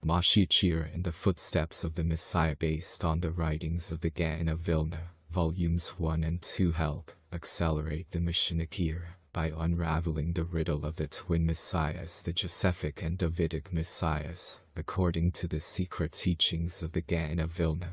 MoShiach in the Footsteps of the Messiah, based on the writings of the Gaon of Vilna, Volumes 1 and 2, help accelerate the Messianic era by unraveling the riddle of the twin messiahs, the Josephic and Davidic messiahs, according to the secret teachings of the Gaon of Vilna.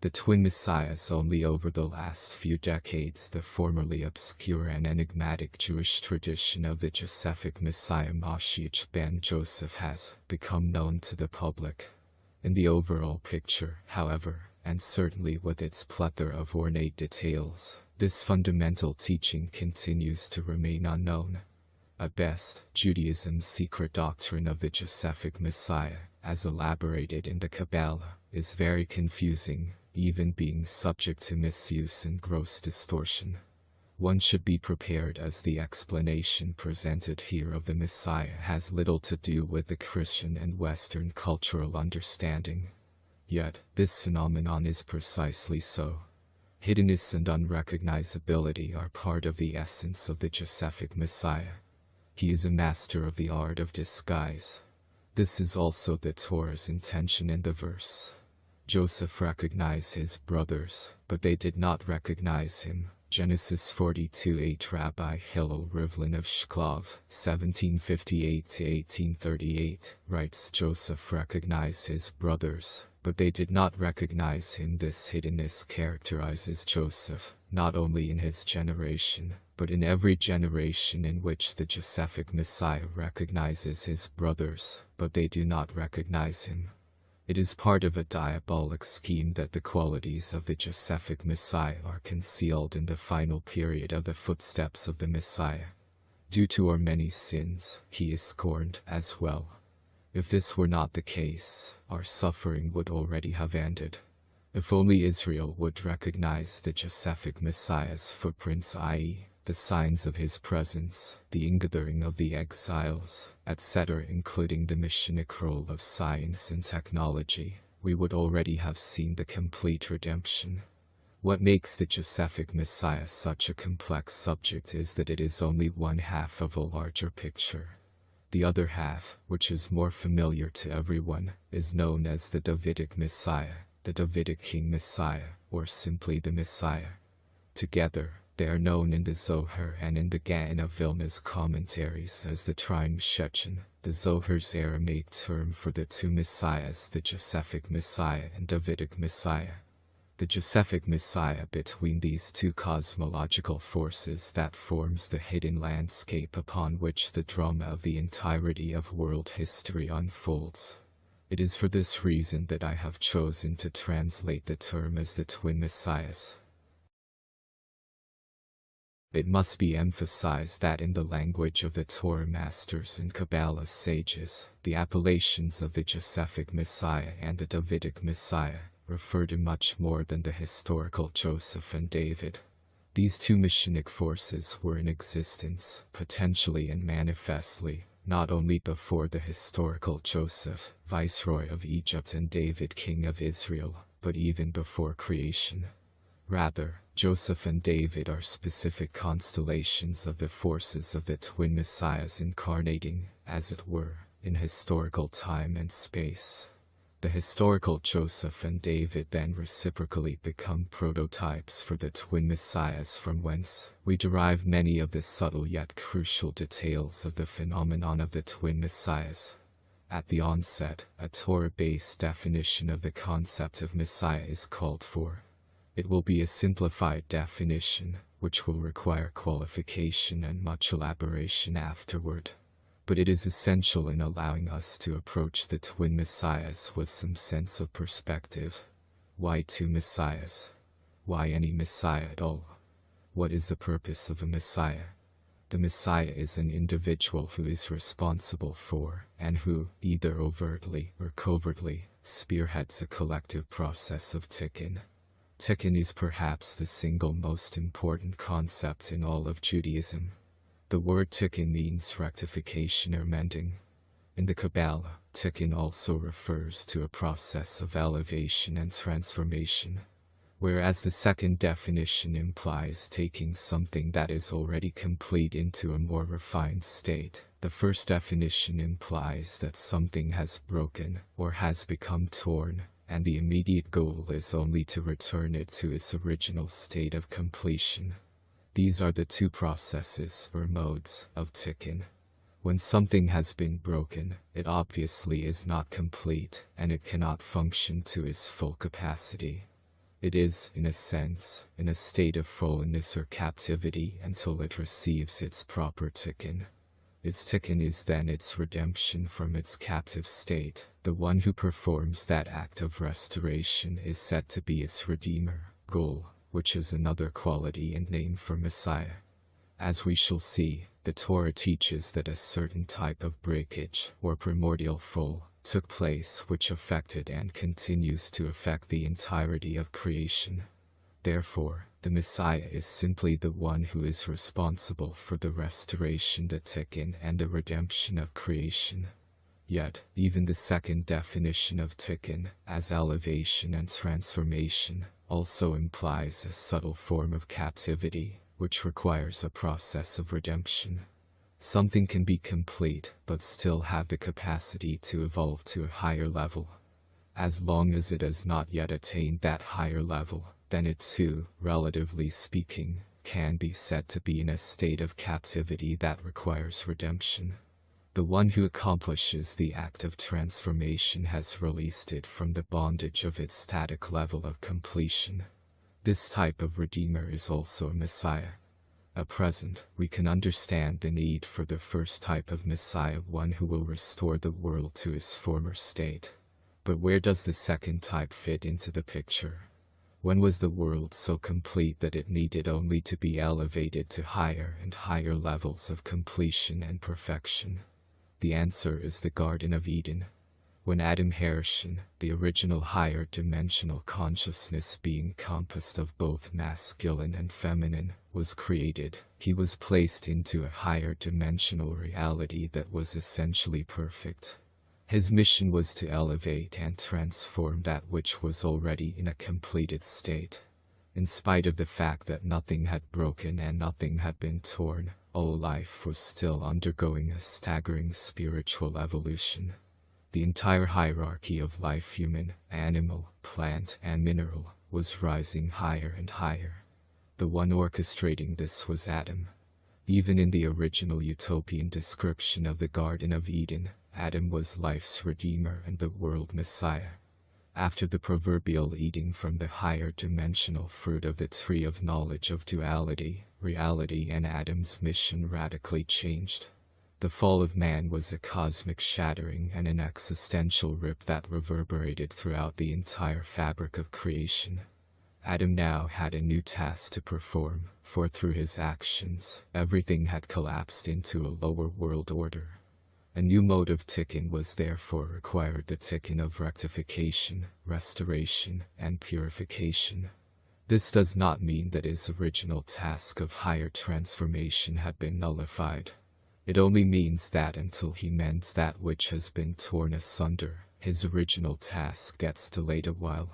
The twin messiahs, only over the last few decades the formerly obscure and enigmatic Jewish tradition of the Josephic Messiah MoShiach Ben-Yosef has become known to the public. In the overall picture, however, and certainly with its plethora of ornate details, this fundamental teaching continues to remain unknown. At best, Judaism's secret doctrine of the Josephic Messiah, as elaborated in the Kabbalah, is very confusing, even being subject to misuse and gross distortion. One should be prepared, as the explanation presented here of the Messiah has little to do with the Christian and Western cultural understanding. Yet, this phenomenon is precisely so. Hiddenness and unrecognizability are part of the essence of the Josephic Messiah. He is a master of the art of disguise. This is also the Torah's intention in the verse. Joseph recognized his brothers, but they did not recognize him. Genesis 42:8. Rabbi Hillel Rivlin of Shklov, 1758–1838, writes, Joseph recognized his brothers, but they did not recognize him. This hiddenness characterizes Joseph, not only in his generation, but in every generation in which the Josephic Messiah recognizes his brothers, but they do not recognize him. It is part of a diabolic scheme that the qualities of the Josephic Messiah are concealed in the final period of the Footsteps of the Messiah. Due to our many sins, he is scorned as well. If this were not the case, our suffering would already have ended. If only Israel would recognize the Josephic Messiah's footprints, i.e., the signs of his presence, the ingathering of the exiles, etc., including the Messianic role of science and technology, we would already have seen the complete redemption. What makes the Josephic Messiah such a complex subject is that it is only one half of a larger picture. The other half, which is more familiar to everyone, is known as the Davidic Messiah, the Davidic King Messiah, or simply the Messiah. Together, they are known in the Zohar and in the Gaon of Vilna's commentaries as the Triune Shechin, the Zohar's Aramaic term for the two messiahs, the Josephic Messiah and Davidic Messiah. The Josephic Messiah, between these two cosmological forces, that forms the hidden landscape upon which the drama of the entirety of world history unfolds. It is for this reason that I have chosen to translate the term as the twin messiahs. It must be emphasized that in the language of the Torah masters and Kabbalah sages, the appellations of the Josephic Messiah and the Davidic Messiah refer to much more than the historical Joseph and David. These two Messianic forces were in existence, potentially and manifestly, not only before the historical Joseph, viceroy of Egypt, and David, king of Israel, but even before creation. Rather, Joseph and David are specific constellations of the forces of the twin messiahs incarnating, as it were, in historical time and space. The historical Joseph and David then reciprocally become prototypes for the twin messiahs, from whence we derive many of the subtle yet crucial details of the phenomenon of the twin messiahs. At the onset, a Torah-based definition of the concept of Messiah is called for. It will be a simplified definition, which will require qualification and much elaboration afterward. But it is essential in allowing us to approach the twin messiahs with some sense of perspective. Why two messiahs? Why any messiah at all? What is the purpose of a messiah? The messiah is an individual who is responsible for, and who, either overtly or covertly, spearheads a collective process of tikkun. Tikkun is perhaps the single most important concept in all of Judaism. The word tikkun means rectification or mending. In the Kabbalah, tikkun also refers to a process of elevation and transformation. Whereas the second definition implies taking something that is already complete into a more refined state. The first definition implies that something has broken or has become torn, and the immediate goal is only to return it to its original state of completion. These are the two processes, or modes, of tikkun. When something has been broken, it obviously is not complete, and it cannot function to its full capacity. It is, in a sense, in a state of fallenness or captivity until it receives its proper tikkun. Its tikkun is then its redemption from its captive state. The one who performs that act of restoration is said to be its redeemer, goal, which is another quality and name for Messiah. As we shall see, the Torah teaches that a certain type of breakage, or primordial fall, took place which affected and continues to affect the entirety of creation. Therefore, the Messiah is simply the one who is responsible for the restoration, the tikkun, and the redemption of creation. Yet, even the second definition of tikkun, as elevation and transformation, also implies a subtle form of captivity, which requires a process of redemption. Something can be complete, but still have the capacity to evolve to a higher level. As long as it has not yet attained that higher level, then it too, relatively speaking, can be said to be in a state of captivity that requires redemption. The one who accomplishes the act of transformation has released it from the bondage of its static level of completion. This type of redeemer is also a Messiah. At present, we can understand the need for the first type of Messiah, one who will restore the world to its former state. But where does the second type fit into the picture? When was the world so complete that it needed only to be elevated to higher and higher levels of completion and perfection? The answer is the Garden of Eden. When Adam Harishon, the original higher dimensional consciousness being composed of both masculine and feminine, was created, he was placed into a higher dimensional reality that was essentially perfect. His mission was to elevate and transform that which was already in a completed state. In spite of the fact that nothing had broken and nothing had been torn, all life was still undergoing a staggering spiritual evolution. The entire hierarchy of life, human, animal, plant, and mineral, was rising higher and higher. The one orchestrating this was Adam. Even in the original utopian description of the Garden of Eden, Adam was life's redeemer and the world Messiah. After the proverbial eating from the higher dimensional fruit of the tree of knowledge of duality, reality and Adam's mission radically changed. The fall of man was a cosmic shattering and an existential rip that reverberated throughout the entire fabric of creation. Adam now had a new task to perform, for through his actions, everything had collapsed into a lower world order. A new mode of tikkun was therefore required, the tikkun of rectification, restoration, and purification. This does not mean that his original task of higher transformation had been nullified. It only means that until he mends that which has been torn asunder, his original task gets delayed a while.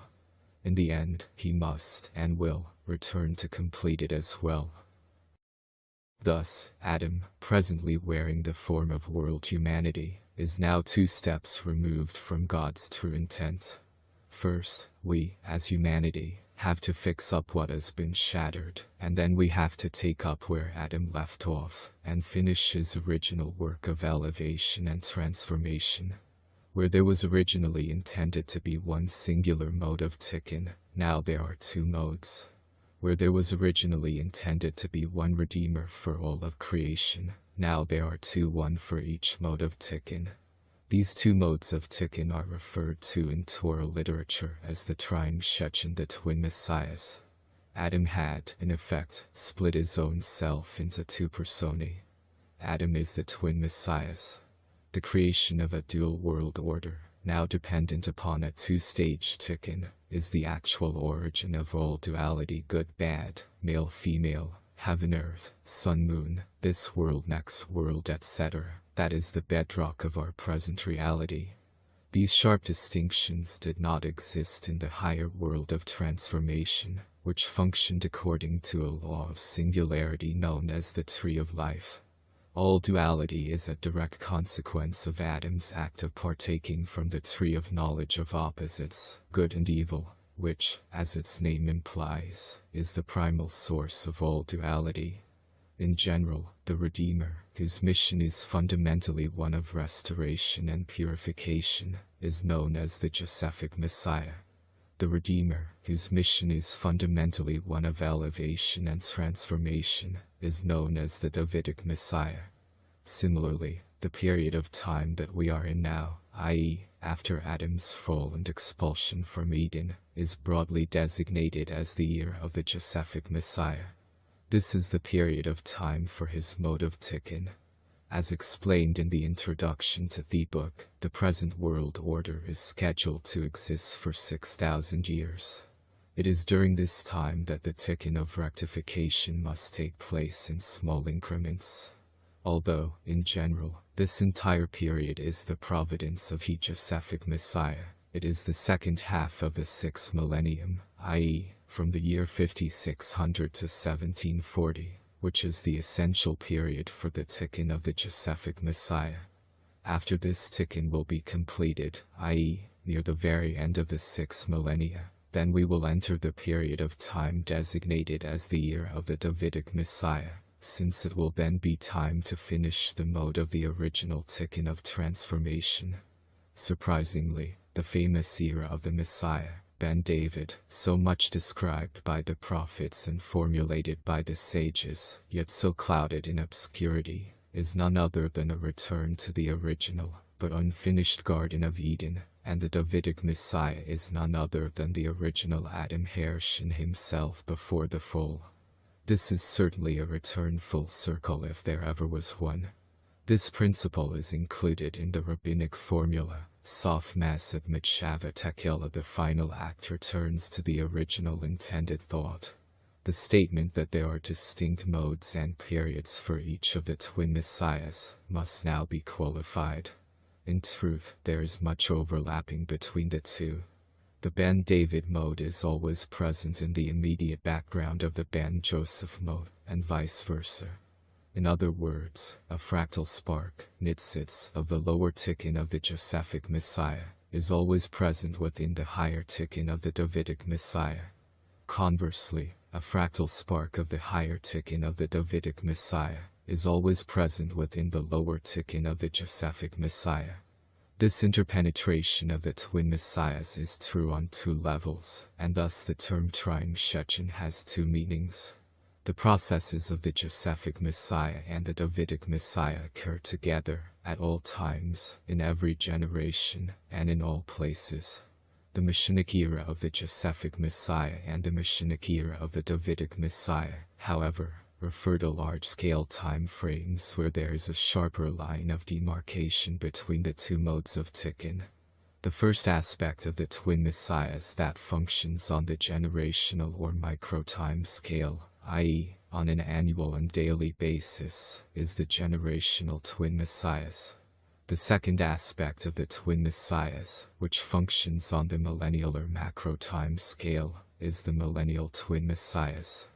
In the end, he must, and will, return to complete it as well. Thus, Adam, presently wearing the form of world humanity, is now 2 steps removed from God's true intent. First, we, as humanity, have to fix up what has been shattered, and then we have to take up where Adam left off, and finish his original work of elevation and transformation. Where there was originally intended to be one singular mode of tikkun, now there are 2 modes. Where there was originally intended to be one Redeemer for all of creation, now there are 2, one for each mode of tikkun. These 2 modes of tikkun are referred to in Torah literature as the Trying Shechin, the twin messiahs. Adam had, in effect, split his own self into 2 personae. Adam is the twin messiahs. The creation of a dual world order, now dependent upon a 2-stage tikkun, is the actual origin of all duality, good-bad, male-female, heaven-earth, sun-moon, this world, next world, etc. That is the bedrock of our present reality. These sharp distinctions did not exist in the higher world of transformation, which functioned according to a law of singularity known as the tree of life. All duality is a direct consequence of Adam's act of partaking from the tree of knowledge of opposites, good and evil, which, as its name implies, is the primal source of all duality. In general, the Redeemer, whose mission is fundamentally one of restoration and purification, is known as the Josephic Messiah. The Redeemer, whose mission is fundamentally one of elevation and transformation, is known as the Davidic Messiah. Similarly, the period of time that we are in now, i.e., after Adam's fall and expulsion from Eden, is broadly designated as the era of the Josephic Messiah. This is the period of time for his mode of tikkun. As explained in the introduction to the book, the present world order is scheduled to exist for 6,000 years. It is during this time that the tikkun of rectification must take place in small increments. Although, in general, this entire period is the providence of the Josephic Messiah, it is the second half of the sixth millennium, i.e., from the year 5600 to 1740, which is the essential period for the tikkun of the Josephic Messiah. After this tikkun will be completed, i.e., near the very end of the sixth millennia, then we will enter the period of time designated as the year of the Davidic Messiah, since it will then be time to finish the mode of the original tikkun of transformation. Surprisingly, the famous era of the Messiah, Ben-David, so much described by the prophets and formulated by the sages, yet so clouded in obscurity, is none other than a return to the original, but unfinished Garden of Eden, and the Davidic Messiah is none other than the original Adam Harshan himself before the fall. This is certainly a return full circle if there ever was one. This principle is included in the rabbinic formula, Sof Masad Mitshava Tekila. The final act returns to the original intended thought. The statement that there are distinct modes and periods for each of the twin messiahs must now be qualified. In truth, there is much overlapping between the two. The Ben-David mode is always present in the immediate background of the Ben-Yosef mode, and vice versa. In other words, a fractal spark, nitzitz, of the lower tikkun of the Josephic Messiah, is always present within the higher tikkun of the Davidic Messiah. Conversely, a fractal spark of the higher tikkun of the Davidic Messiah is always present within the lower tikkun of the Josephic Messiah. This interpenetration of the twin messiahs is true on two levels, and thus the term trying Shechen has two meanings. The processes of the Josephic Messiah and the Davidic Messiah occur together, at all times, in every generation, and in all places. The Messianic era of the Josephic Messiah and the Messianic era of the Davidic Messiah, however, refer to large-scale time frames where there is a sharper line of demarcation between the two modes of tikkun. The first aspect of the twin messiahs that functions on the generational or micro-time scale, i.e., on an annual and daily basis, is the generational twin messiahs. The second aspect of the twin messiahs, which functions on the millennial or macro time scale, is the millennial twin messiahs.